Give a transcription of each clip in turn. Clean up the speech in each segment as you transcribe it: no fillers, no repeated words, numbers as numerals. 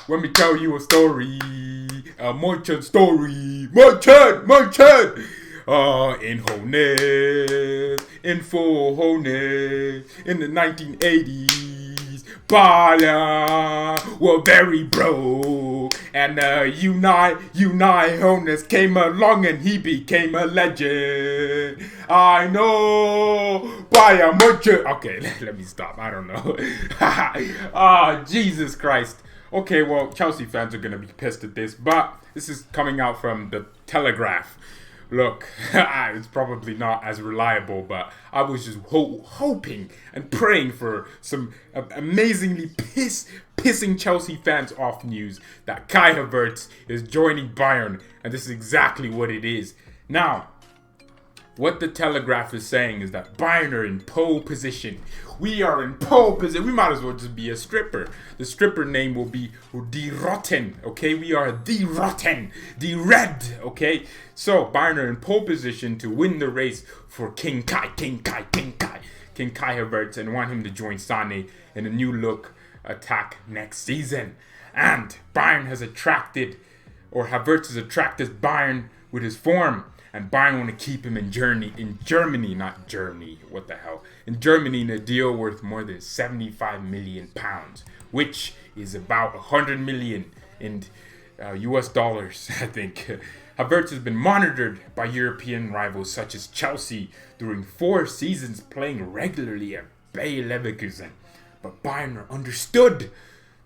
let me tell you a story. A merchant story. Merchant. In Honest, in full Honest, in the 1980s, Bayern were very broke, and Unite Honest came along and he became a legend. I know, Bayern merchant. Okay, let me stop. I don't know. Jesus Christ. Okay, well, Chelsea fans are gonna be pissed at this, but this is coming out from the Telegraph. Look, it's probably not as reliable, but I was just hoping and praying for some amazingly pissing Chelsea fans off news that Kai Havertz is joining Bayern, and this is exactly what it is. Now, what the Telegraph is saying is that Bayern are in pole position. We are in pole position. We might as well just be a stripper. The stripper name will be Die Rotten, okay? We are Die Rotten, Die Red, okay? So, Bayern are in pole position to win the race for King Kai Havertz, and want him to join Sane in a new look attack next season. And Bayern has attracted, or Havertz has attracted Bayern with his form. And Bayern want to keep him in Germany, in Germany in a deal worth more than £75 million, which is about 100 million in US dollars, I think. Havertz has been monitored by European rivals such as Chelsea during 4 seasons playing regularly at Bayer Leverkusen. But Bayern are understood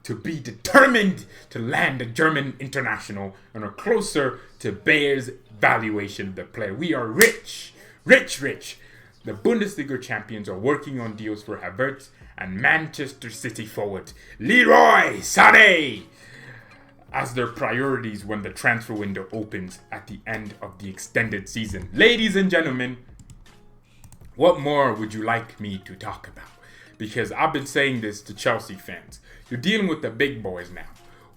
to be determined to land a German international and are closer to Bayer's valuation of the player. We are rich. The Bundesliga champions are working on deals for Havertz and Manchester City forward Leroy Sane as their priorities when the transfer window opens at the end of the extended season. Ladies and gentlemen, what more would you like me to talk about? Because I've been saying this to Chelsea fans. You're dealing with the big boys now.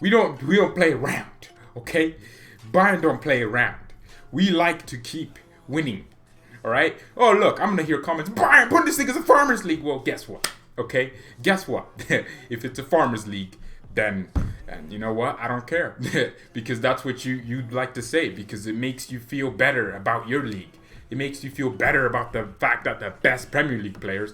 We don't play around, okay? Bayern don't play around. We like to keep winning, all right? Oh, look, I'm going to hear comments. Bayern Bundesliga is a farmers league. Well, guess what, okay? Guess what? If it's a farmers league, then, and you know what? I don't care. Because that's what you'd like to say. Because it makes you feel better about your league. It makes you feel better about the fact that the best Premier League players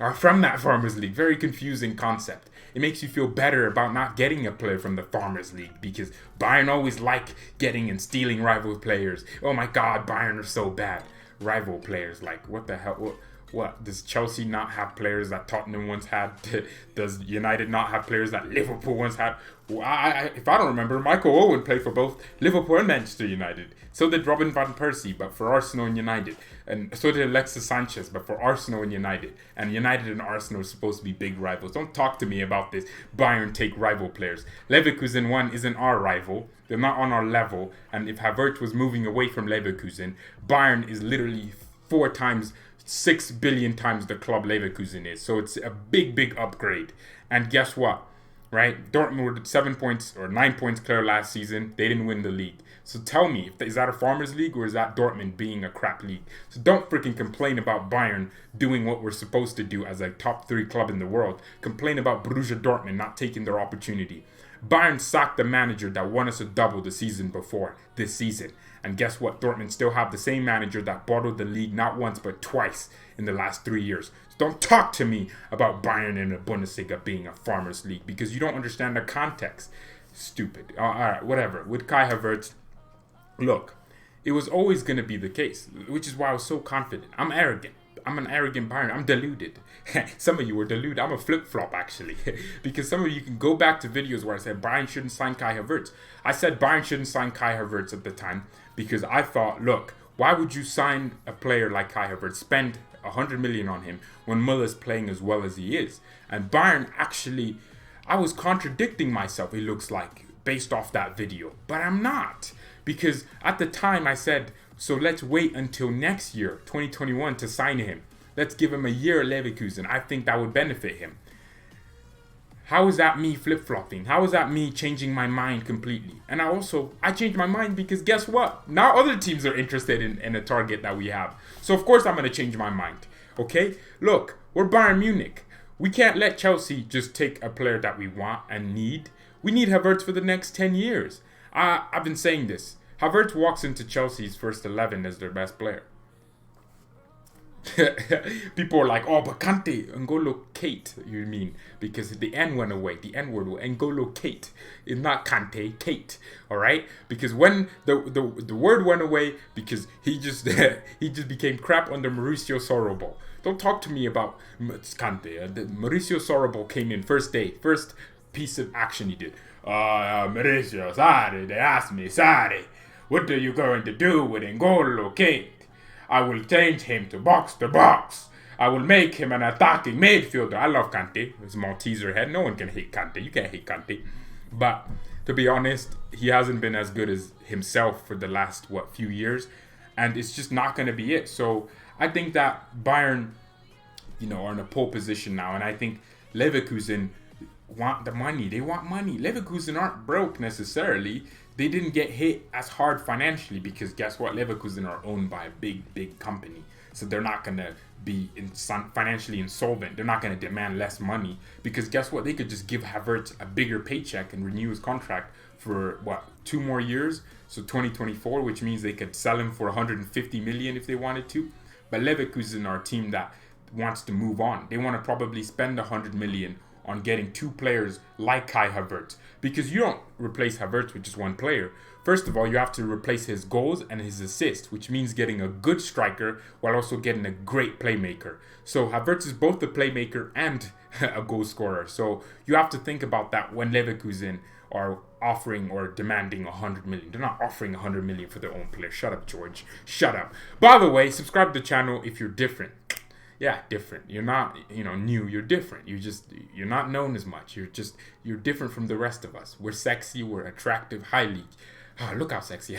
are from that Farmers League. Very confusing concept. It makes you feel better about not getting a player from the Farmers League because Bayern always like getting and stealing rival players. Oh my God, Bayern are so bad. Rival players, like what the hell? What? Does Chelsea not have players that Tottenham once had? Does United not have players that Liverpool once had? Well, if I don't remember, Michael Owen played for both Liverpool and Manchester United. So did Robin van Persie, but for Arsenal and United. And so did Alexis Sanchez, but for Arsenal and United. And United and Arsenal are supposed to be big rivals. Don't talk to me about this. Bayern take rival players. Leverkusen 1 isn't our rival. They're not on our level. And if Havertz was moving away from Leverkusen, Bayern is literally 6 billion times the club Leverkusen is. So it's a big upgrade. And guess what? Right? Dortmund were 7 points or 9 points clear last season. They didn't win the league. So tell me, is that a farmers league or is that Dortmund being a crap league? So don't freaking complain about Bayern doing what we're supposed to do as a top 3 club in the world. Complain about Borussia Dortmund not taking their opportunity. Bayern sacked the manager that won us a double the season before this season. And guess what? Dortmund still have the same manager that bottled the league not once but twice in the last 3 years. So don't talk to me about Bayern in the Bundesliga being a farmers league because you don't understand the context. Stupid. All right, whatever. With Kai Havertz, look, it was always going to be the case, which is why I was so confident. I'm arrogant. I'm an arrogant Bayern. I'm deluded. Some of you are deluded. I'm a flip-flop, actually. Because some of you can go back to videos where I said Bayern shouldn't sign Kai Havertz. I said Bayern shouldn't sign Kai Havertz at the time because I thought, look, why would you sign a player like Kai Havertz, spend 100 million on him when Muller's playing as well as he is? And Bayern actually, I was contradicting myself, it looks like, based off that video. But I'm not. Because at the time I said, so let's wait until next year, 2021, to sign him. Let's give him a year at Leverkusen. I think that would benefit him. How is that me flip-flopping? How is that me changing my mind completely? And I changed my mind because guess what? Now other teams are interested in a target that we have. So of course I'm going to change my mind. Okay? Look, we're Bayern Munich. We can't let Chelsea just take a player that we want and need. We need Havertz for the next 10 years. I've been saying this. Havertz walks into Chelsea's first 11 as their best player. People are like, oh, but Kante, N'Golo Kate, you mean? Because the N went away. The N word, N'Golo Kate. It's not Kante, Kate. All right? Because when the word went away, because he just became crap under Mauricio Sorrobol. Don't talk to me about Kante. Mauricio Sorrobol came in first day, first piece of action he did. Mauricio, sorry, they asked me, sorry, what are you going to do with N'Golo Kate? I will change him to box. I will make him an attacking midfielder. I love Kante. His Malteser head. No one can hate Kante. You can't hate Kante. But to be honest, he hasn't been as good as himself for the last, few years. And it's just not going to be it. So I think that Bayern, are in a pole position now. And I think Leverkusen want the money. They want money. Leverkusen aren't broke necessarily. They didn't get hit as hard financially because guess what? Leverkusen are owned by a big company. So they're not going to be financially insolvent. They're not going to demand less money because guess what? They could just give Havertz a bigger paycheck and renew his contract for 2 more years. So 2024, which means they could sell him for 150 million if they wanted to. But Leverkusen are a team that wants to move on. They want to probably spend 100 million on getting 2 players like Kai Havertz. Because you don't replace Havertz with just one player. First of all, you have to replace his goals and his assists, which means getting a good striker while also getting a great playmaker. So Havertz is both a playmaker and a goal scorer. So you have to think about that when Leverkusen are offering or demanding 100 million. They're not offering 100 million for their own player. Shut up, George. Shut up. By the way, subscribe to the channel if you're different. Yeah, different. You're not, new. You're different. You're not known as much. You're different from the rest of us. We're sexy. We're attractive. Highly. Oh, look how sexy.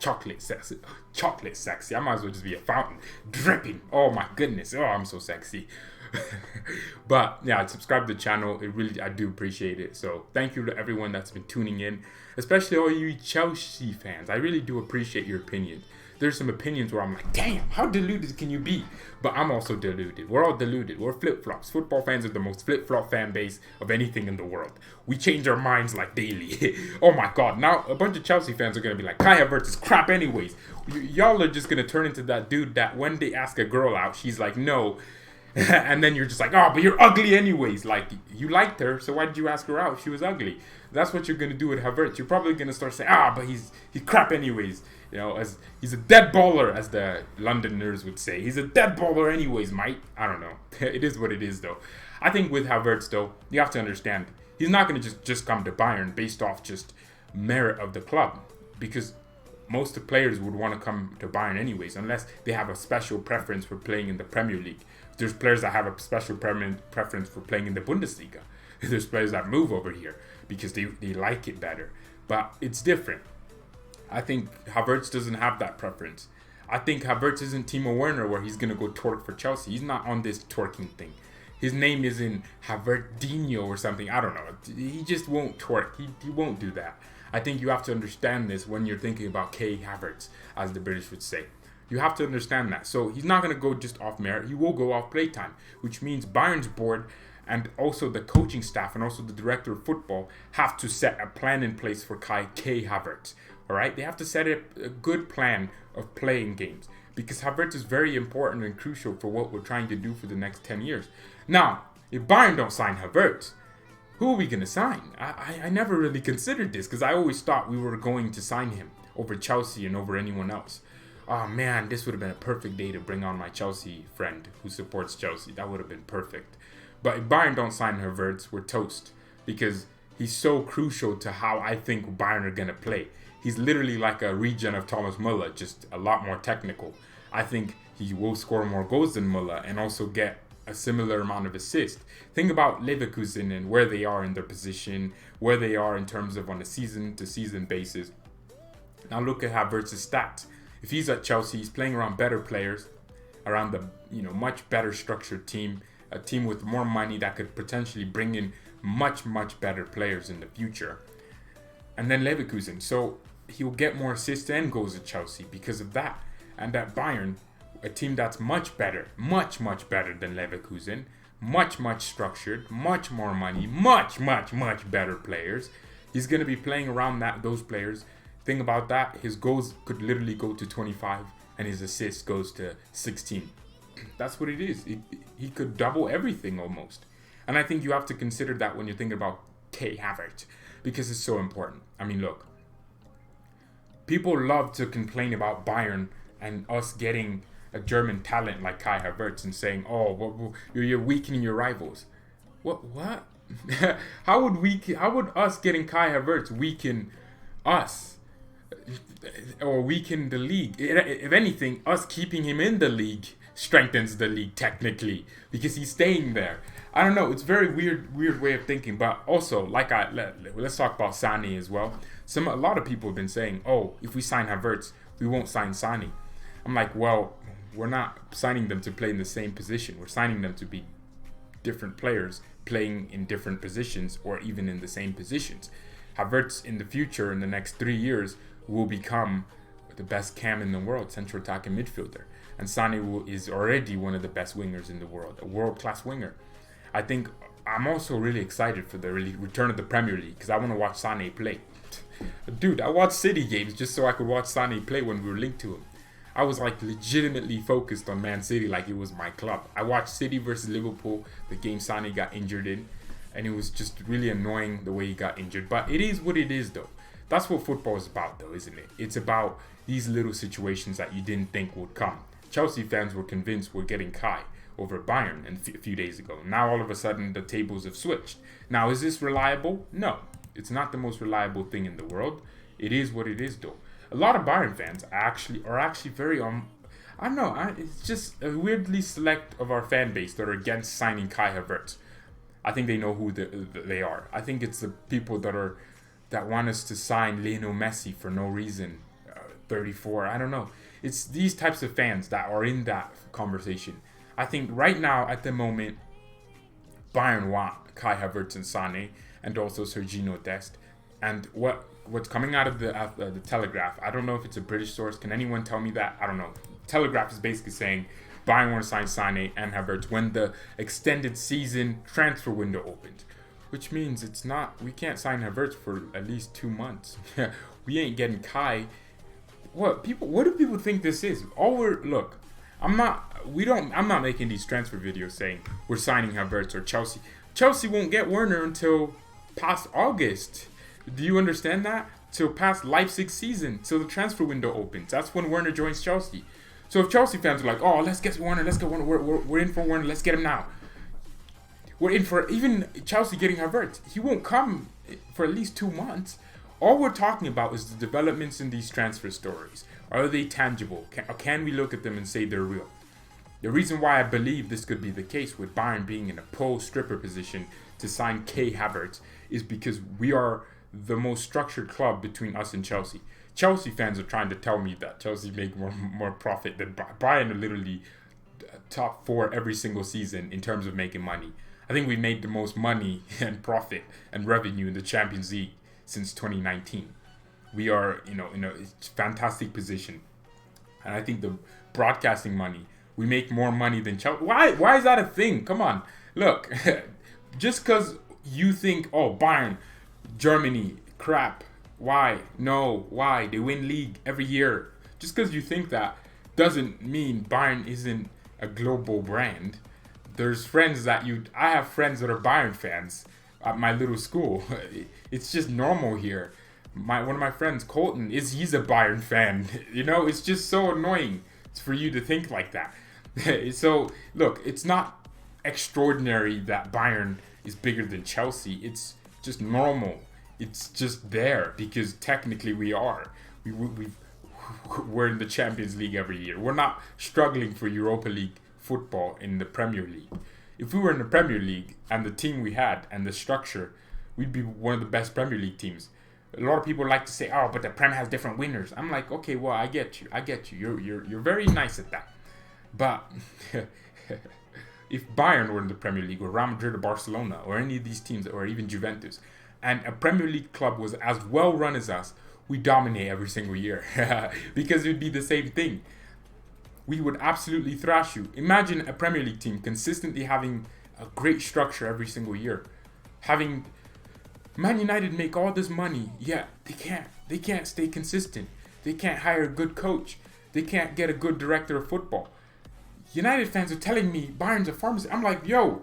Chocolate sexy. I might as well just be a fountain dripping. Oh my goodness. Oh, I'm so sexy. But yeah, subscribe to the channel. I do appreciate it. So thank you to everyone that's been tuning in, especially all you Chelsea fans. I really do appreciate your opinion. There's some opinions where I'm like, damn, how deluded can you be? But I'm also deluded. We're all deluded. We're flip-flops. Football fans are the most flip-flop fan base of anything in the world. We change our minds like daily. Oh my God. Now a bunch of Chelsea fans are going to be like, Kai Havertz is crap anyways. Y'all are just going to turn into that dude that when they ask a girl out, she's like, no. And then you're just like, oh, but you're ugly anyways. Like, you liked her, so why did you ask her out? She was ugly. That's what you're going to do with Havertz. You're probably going to start saying, but he's crap anyways. As he's a dead baller, as the Londoners would say. He's a dead baller anyways, mate. I don't know. It is what it is, though. I think with Havertz, though, you have to understand, he's not going to just come to Bayern based off just merit of the club. Because most of the players would want to come to Bayern anyways, unless they have a special preference for playing in the Premier League. There's players that have a special preference for playing in the Bundesliga. There's players that move over here because they like it better. But it's different. I think Havertz doesn't have that preference. I think Havertz isn't Timo Werner where he's going to go twerk for Chelsea. He's not on this twerking thing. His name isn't Havertzinho or something. I don't know. He just won't twerk. He won't do that. I think you have to understand this when you're thinking about Kai Havertz, as the British would say. You have to understand that. So he's not going to go just off merit. He will go off playtime, which means Bayern's board and also the coaching staff and also the director of football have to set a plan in place for Kai Havertz. All right? They have to set a good plan of playing games because Havertz is very important and crucial for what we're trying to do for the next 10 years. Now, if Bayern don't sign Havertz, who are we going to sign? I never really considered this because I always thought we were going to sign him over Chelsea and over anyone else. Oh man, this would have been a perfect day to bring on my Chelsea friend who supports Chelsea. That would have been perfect. But if Bayern don't sign Havertz, we're toast because he's so crucial to how I think Bayern are going to play. He's literally like a regen of Thomas Müller, just a lot more technical. I think he will score more goals than Müller and also get a similar amount of assists. Think about Leverkusen and where they are in their position, where they are in terms of on a season-to-season basis. Now look at Havertz's stats. If he's at Chelsea, he's playing around better players, around the much better structured team, a team with more money that could potentially bring in much better players in the future. And then Leverkusen, so he'll get more assists and goals at Chelsea because of that. And at Bayern, a team that's much better than Leverkusen, much structured, much more money, much better players. He's going to be playing around those players. Thing about that, his goals could literally go to 25 and his assist goes to 16. That's what it is. He could double everything almost. And I think you have to consider that when you're thinking about Kai Havertz, because it's so important. I mean, look, people love to complain about Bayern and us getting a German talent like Kai Havertz and saying, "Oh, you're weakening your rivals." What? How would us getting Kai Havertz weaken us or weaken the league? If anything, us keeping him in the league strengthens the league technically because he's staying there. I don't know. It's a very weird way of thinking. But also, let's talk about Sane as well. A lot of people have been saying, "Oh, if we sign Havertz, we won't sign Sane." I'm like, well, we're not signing them to play in the same position. We're signing them to be different players playing in different positions or even in the same positions. Havertz in the future, in the next 3 years, will become the best cam in the world, central attacking midfielder. And Sane is already one of the best wingers in the world, a world-class winger. I think I'm also really excited for the return of the Premier League because I want to watch Sane play. Dude, I watched City games just so I could watch Sane play when we were linked to him. I was like legitimately focused on Man City like it was my club. I watched City versus Liverpool, the game Sane got injured in, and it was just really annoying the way he got injured. But it is what it is though. That's what football is about though, isn't it? It's about these little situations that you didn't think would come. Chelsea fans were convinced we're getting Kai over Bayern a few days ago. Now all of a sudden the tables have switched. Now is this reliable? No. It's not the most reliable thing in the world. It is what it is though. A lot of Bayern fans are actually very I don't know. It's just a weirdly select of our fan base that are against signing Kai Havertz. I think they know who they are. I think it's the people that want us to sign Lionel Messi for no reason. 34. I don't know. It's these types of fans that are in that conversation. I think right now at the moment, Bayern want Kai Havertz and Sane and also Serginho Dest. And what's coming out of the Telegraph, I don't know if it's a British source. Can anyone tell me that? I don't know. Telegraph is basically saying Bayern want to sign Sane and Havertz when the extended season transfer window opens. Which means we can't sign Havertz for at least 2 months. We ain't getting Kai. What do people think this is? I'm not making these transfer videos saying we're signing Havertz or Chelsea. Chelsea won't get Werner until past August. Do you understand that? Till past Leipzig season, till the transfer window opens. That's when Werner joins Chelsea. So if Chelsea fans are like, "Oh, let's get Werner, we're in for Werner, let's get him now." We're in for even Chelsea getting Havertz. He won't come for at least 2 months. All we're talking about is the developments in these transfer stories. Are they tangible? Can we look at them and say they're real? The reason why I believe this could be the case with Bayern being in a pole stripper position to sign Kai Havertz is because we are the most structured club between us and Chelsea. Chelsea fans are trying to tell me that Chelsea make more profit than Bayern are literally top 4 every single season in terms of making money. I think we made the most money and profit and revenue in the Champions League since 2019. We are, in a fantastic position. And I think the broadcasting money, we make more money than Chelsea. Why is that a thing? Come on. Look, just because you think, Bayern, Germany, crap. Why? No. Why? They win league every year. Just because you think that doesn't mean Bayern isn't a global brand. There's friends I have friends that are Bayern fans at my little school. It's just normal here. One of my friends, Colton, he's a Bayern fan. It's just so annoying for you to think like that. So, look, it's not extraordinary that Bayern is bigger than Chelsea. It's just normal. It's just there because technically we are. We're in the Champions League every year. We're not struggling for Europa League football in the Premier League. If we were in the Premier League and the team we had and the structure, we'd be one of the best Premier League teams. A lot of people like to say, but the Prem has different winners. I'm like, okay, well, I get you. You're very nice at that. But if Bayern were in the Premier League or Real Madrid or Barcelona or any of these teams or even Juventus, and a Premier League club was as well run as us, we dominate every single year because it would be the same thing. We would absolutely thrash you. Imagine a Premier League team consistently having a great structure every single year. Having Man United make all this money, yet they can't stay consistent. They can't hire a good coach. They can't get a good director of football. United fans are telling me Bayern's a pharmacy. I'm like, yo,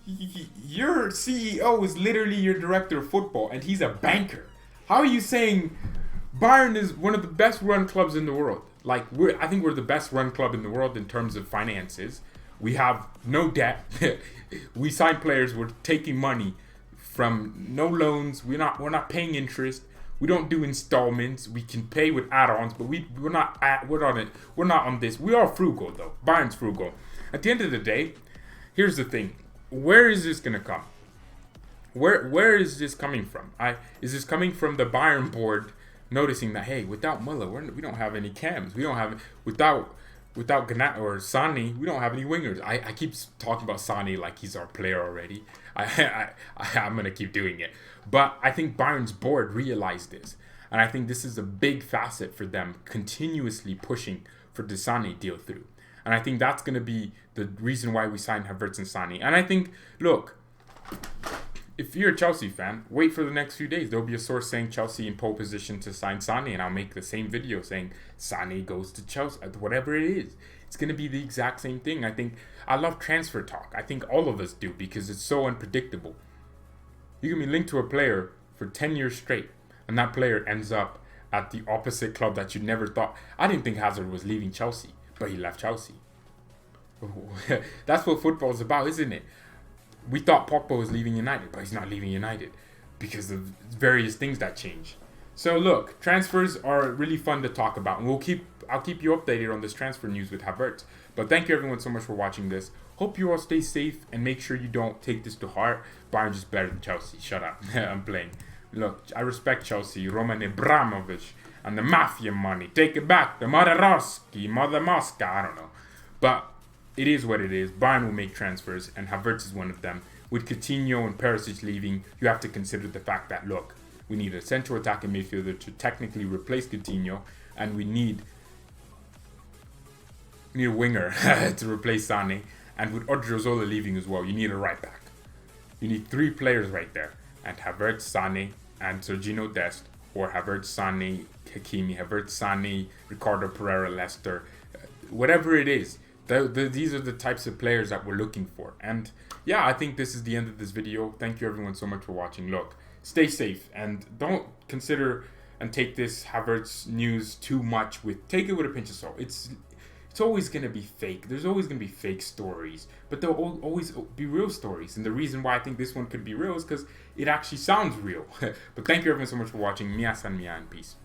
your CEO is literally your director of football, and he's a banker. How are you saying Bayern is one of the best run clubs in the world? Like, I think we're the best run club in the world in terms of finances. We have no debt. We sign players. We're taking money from no loans. We're not paying interest. We don't do installments. We can pay with add-ons, but we're not on this. We are frugal though. Bayern's frugal. At the end of the day, here's the thing. Where is this gonna come? Where is this coming from? Is this coming from the Bayern board noticing that, hey, without Muller, we don't have any cams. We don't have without Gnat or Sane, we don't have any wingers. I keep talking about Sane like he's our player already. I'm gonna keep doing it. But I think Bayern's board realized this, and I think this is a big facet for them continuously pushing for the Sane deal through. And I think that's gonna be the reason why we signed Havertz and Sane. And I think, look, if you're a Chelsea fan, wait for the next few days. There'll be a source saying Chelsea in pole position to sign Sane, and I'll make the same video saying Sane goes to Chelsea, whatever it is. It's going to be the exact same thing. I love transfer talk. I think all of us do because it's so unpredictable. You can be linked to a player for 10 years straight, and that player ends up at the opposite club that you never thought. I didn't think Hazard was leaving Chelsea, but he left Chelsea. That's what football is about, isn't it? We thought Pogba was leaving United, but he's not leaving United because of various things that change. So look, transfers are really fun to talk about, and I'll keep you updated on this transfer news with Havertz. But thank you everyone so much for watching this. Hope you all stay safe and make sure you don't take this to heart. Bayern's just better than Chelsea. Shut up. I'm playing. Look, I respect Chelsea, Roman Abramovich, and the mafia money. Take it back. The Mother Mosca, I don't know. But it is what it is. Bayern will make transfers, and Havertz is one of them. With Coutinho and Perisic leaving, you have to consider the fact that, look, we need a central attacking midfielder to technically replace Coutinho, and we need a winger to replace Sane. And with Odriozola leaving as well, you need a right back. You need 3 players right there. And Havertz, Sane, and Sergino Dest, or Havertz, Sane, Hakimi, Havertz, Sane, Ricardo Pereira, Leicester, whatever it is. These are the types of players that we're looking for. And yeah, I think this is the end of this video. Thank you everyone so much for watching. Look, stay safe and don't consider and take this Havertz news too much take it with a pinch of salt. It's always going to be fake. There's always going to be fake stories, but there'll always be real stories. And the reason why I think this one could be real is because it actually sounds real. But thank you everyone so much for watching. Mia san mia and peace.